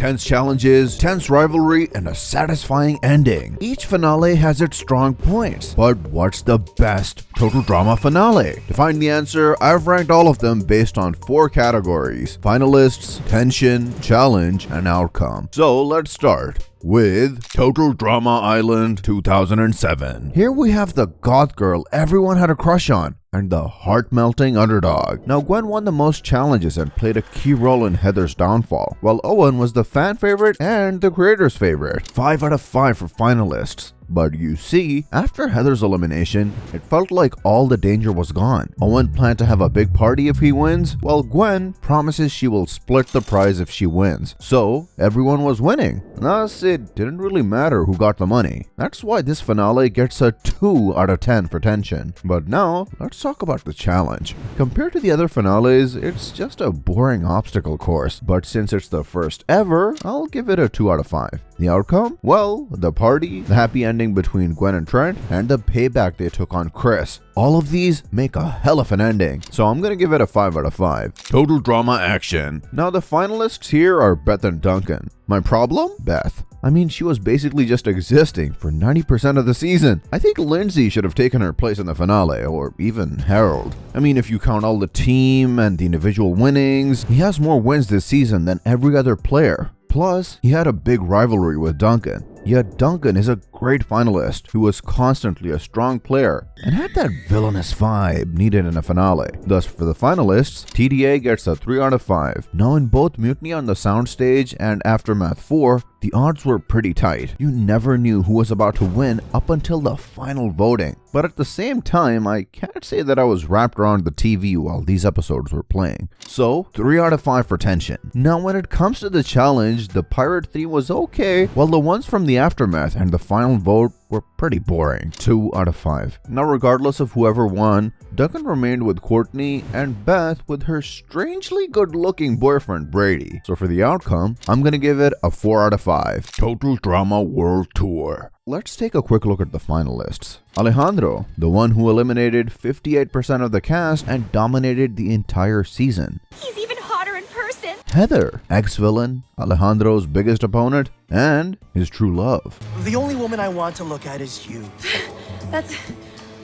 intense challenges, tense rivalry, and a satisfying ending. Each finale has its strong points, but what's the best total drama finale? To find the answer, I've ranked all of them based on 4 categories: finalists, tension, challenge, and outcome. So let's start with Total Drama Island 2007. Here we have the goth girl everyone had a crush on, and the heart-melting underdog. Now, Gwen won the most challenges and played a key role in Heather's downfall, while Owen was the fan favorite and the creator's favorite. 5 out of 5 for finalists. But you see, after Heather's elimination, it felt like all the danger was gone. Owen planned to have a big party if he wins, while Gwen promises she will split the prize if she wins. So, everyone was winning. Thus, it didn't really matter who got the money. That's why this finale gets a 2 out of 10 for tension. But now, let's talk about the challenge. Compared to the other finales, it's just a boring obstacle course. But since it's the first ever, I'll give it a 2 out of 5. The outcome? Well, the party, the happy ending between Gwen and Trent, and the payback they took on Chris. All of these make a hell of an ending, so I'm gonna give it a 5 out of 5. Total drama action. Now the finalists here are Beth and Duncan. My problem? Beth. I mean, she was basically just existing for 90% of the season. I think Lindsay should have taken her place in the finale, or even Harold. I mean, if you count all the team and the individual winnings, he has more wins this season than every other player. Plus, he had a big rivalry with Duncan. Yet Duncan is a great finalist who was constantly a strong player and had that villainous vibe needed in a finale. Thus, for the finalists, TDA gets a 3 out of 5. Now, in both Mutiny on the Soundstage and Aftermath 4, the odds were pretty tight. You never knew who was about to win up until the final voting. But at the same time, I can't say that I was wrapped around the TV while these episodes were playing. So, 3 out of 5 for tension. Now, when it comes to the challenge, the pirate theme was okay, while the ones from the Aftermath and the final vote were pretty boring. 2 out of 5. Now, regardless of whoever won, Duncan remained with Courtney and Beth with her strangely good-looking boyfriend Brady. So for the outcome, I'm gonna give it a 4 out of 5. Total Drama World Tour. Let's take a quick look at the finalists. Alejandro, the one who eliminated 58% of the cast and dominated the entire season. He's even hotter in person. Heather, ex-villain, Alejandro's biggest opponent, and his true love. The only woman I want to look at is you.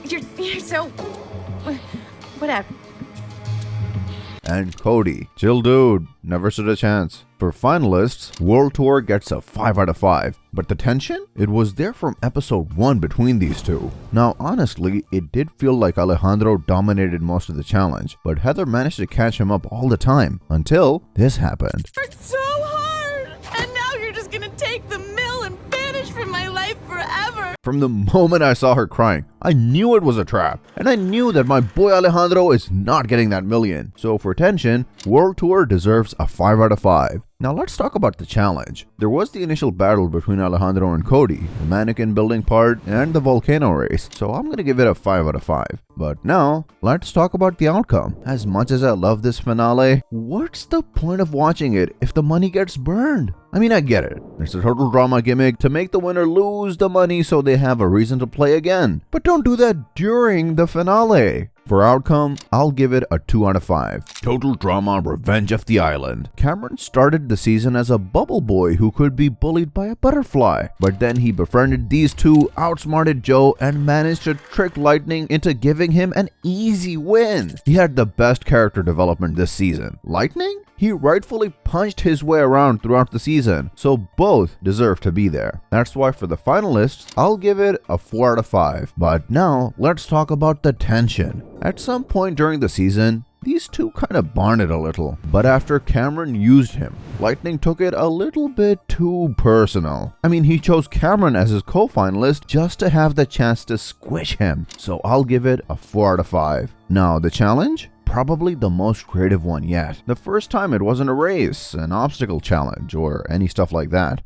You're so... whatever. And Cody, chill dude, never stood a chance. For finalists, World Tour gets a 5 out of 5. But the tension? It was there from episode 1 between these two. Now honestly, it did feel like Alejandro dominated most of the challenge, but Heather managed to catch him up all the time, until this happened. It's so hard! And now you're just gonna take the mill and vanish from my life forever! From the moment I saw her crying, I knew it was a trap, and I knew that my boy Alejandro is not getting that million. So for tension, World Tour deserves a 5 out of 5. Now let's talk about the challenge. There was the initial battle between Alejandro and Cody, the mannequin building part, and the volcano race, so I'm gonna give it a 5 out of 5. But now, let's talk about the outcome. As much as I love this finale, what's the point of watching it if the money gets burned? I mean, I get it. It's a total drama gimmick to make the winner lose the money so they have a reason to play again. But don't do that during the finale. For outcome, I'll give it a 2 out of 5. Total Drama Revenge of the Island. Cameron started the season as a bubble boy who could be bullied by a butterfly. But then he befriended these two, outsmarted Joe, and managed to trick Lightning into giving him an easy win. He had the best character development this season. Lightning? He rightfully punched his way around throughout the season, so both deserve to be there. That's why for the finalists, I'll give it a 4 out of 5. But now, let's talk about the tension. At some point during the season, these two kind of bonded a little, but after Cameron used him, Lightning took it a little bit too personal. I mean, he chose Cameron as his co-finalist just to have the chance to squish him, so I'll give it a 4 out of 5. Now, the challenge? Probably the most creative one yet. The first time it wasn't a race, an obstacle challenge, or any stuff like that.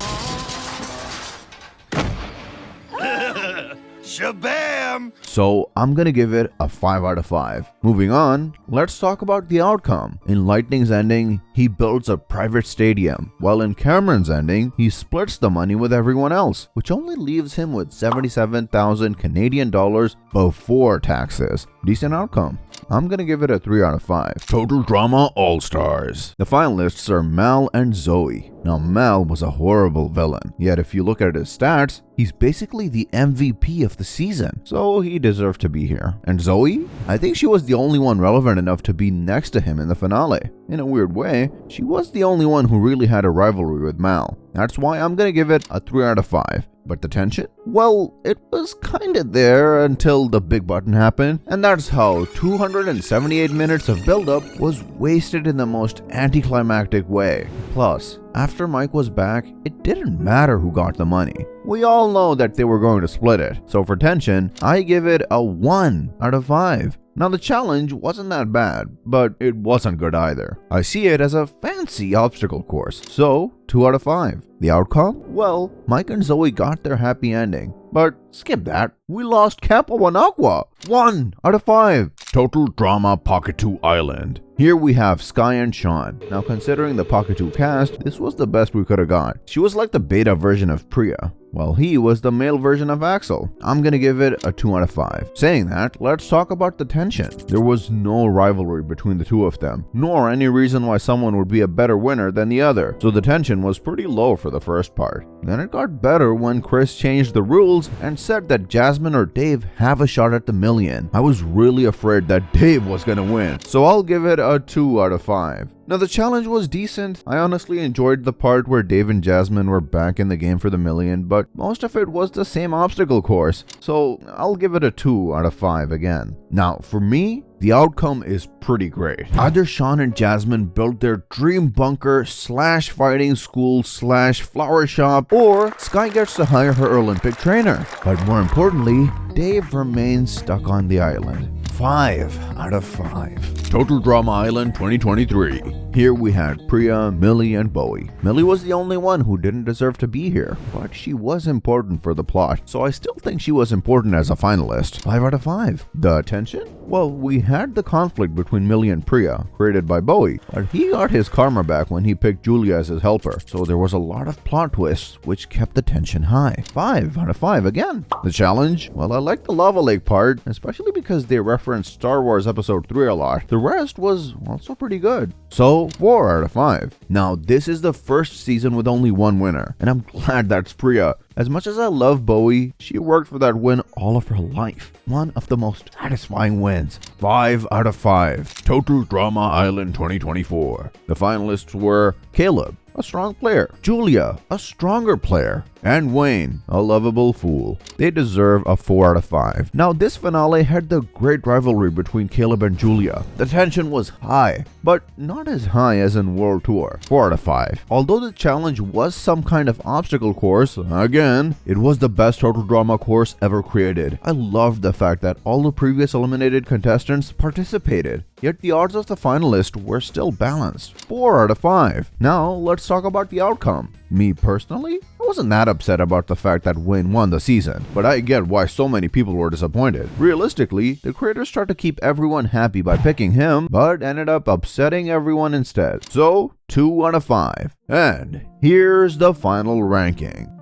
Shabam! So I'm gonna give it a 5 out of 5. Moving on, let's talk about the outcome. In Lightning's ending, he builds a private stadium, while in Cameron's ending, he splits the money with everyone else, which only leaves him with 77,000 Canadian dollars before taxes. decent outcome. I'm gonna give it a 3 out of 5. Total Drama All-Stars. The finalists are Mal and Zoe. Now, Mal was a horrible villain, yet if you look at his stats, he's basically the MVP of the season, so he deserved to be here. And Zoe? I think she was the only one relevant enough to be next to him in the finale. In a weird way, she was the only one who really had a rivalry with Mal. That's why I'm gonna give it a 3 out of 5. But the tension? Well, it was kinda there until the big button happened, and that's how 278 minutes of build-up was wasted in the most anticlimactic way. Plus, after Mike was back, it didn't matter who got the money. We all know that they were going to split it, so for tension, I give it a 1 out of 5. Now the challenge wasn't that bad, but it wasn't good either. I see it as a fancy obstacle course, so 2 out of 5. The outcome? Well, Mike and Zoe got their happy ending. But skip that, we lost Capo and Aqua. 1 out of 5. Total Drama Pahkitew Island. Here we have Sky and Sean. Now considering the Pahkitew cast, this was the best we could have got. She was like the beta version of Priya, while he was the male version of Axel. I'm gonna give it a 2 out of 5. Saying that, let's talk about the tension. There was no rivalry between the two of them, nor any reason why someone would be a better winner than the other, so the tension was pretty low for the first part. Then it got better when Chris changed the rules and said that Jasmine or Dave have a shot at the million. I was really afraid that Dave was gonna win, so I'll give it a 2 out of 5. Now the challenge was decent. I honestly enjoyed the part where Dave and Jasmine were back in the game for the million, but most of it was the same obstacle course, so I'll give it a 2 out of 5 again. Now for me, the outcome is pretty great. Either Sean and Jasmine built their dream bunker / fighting school / flower shop, or Sky gets to hire her Olympic trainer. But more importantly, Dave remains stuck on the island. 5 out of 5. Total Drama Island 2023. Here we had Priya, Millie, and Bowie. Millie was the only one who didn't deserve to be here, but she was important for the plot, so I still think she was important as a finalist. 5 out of 5. The tension? Well, we had the conflict between Millie and Priya, created by Bowie, but he got his karma back when he picked Julia as his helper, so there was a lot of plot twists, which kept the tension high. 5 out of 5 again. The challenge? Well, I liked the Lava Lake part, especially because they referenced Star Wars Episode 3 a lot. The rest was also pretty good. So, 4 out of 5. Now, this is the first season with only one winner, and I'm glad that's Priya. As much as I love Bowie, she worked for that win all of her life. One of the most satisfying wins. 5 out of 5. Total Drama Island 2024. The finalists were Caleb, a strong player, Julia, a stronger player, and Wayne, a lovable fool. They deserve a 4 out of 5. Now, this finale had the great rivalry between Caleb and Julia. The tension was high, but not as high as in World Tour. 4 out of 5. Although the challenge was some kind of obstacle course, again, it was the best Total Drama course ever created. I loved the fact that all the previous eliminated contestants participated, yet the odds of the finalists were still balanced. 4 out of 5. Now, let's talk about the outcome. Me personally, I wasn't that upset about the fact that Wayne won the season, but I get why so many people were disappointed. Realistically, the creators tried to keep everyone happy by picking him, but ended up upsetting everyone instead. So, 2 out of 5. And here's the final ranking.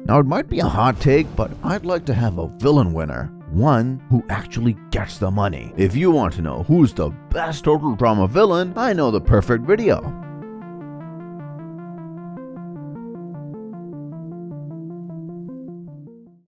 Now, it might be a hot take, but I'd like to have a villain winner. One who actually gets the money. If you want to know who's the best Total Drama villain, I know the perfect video.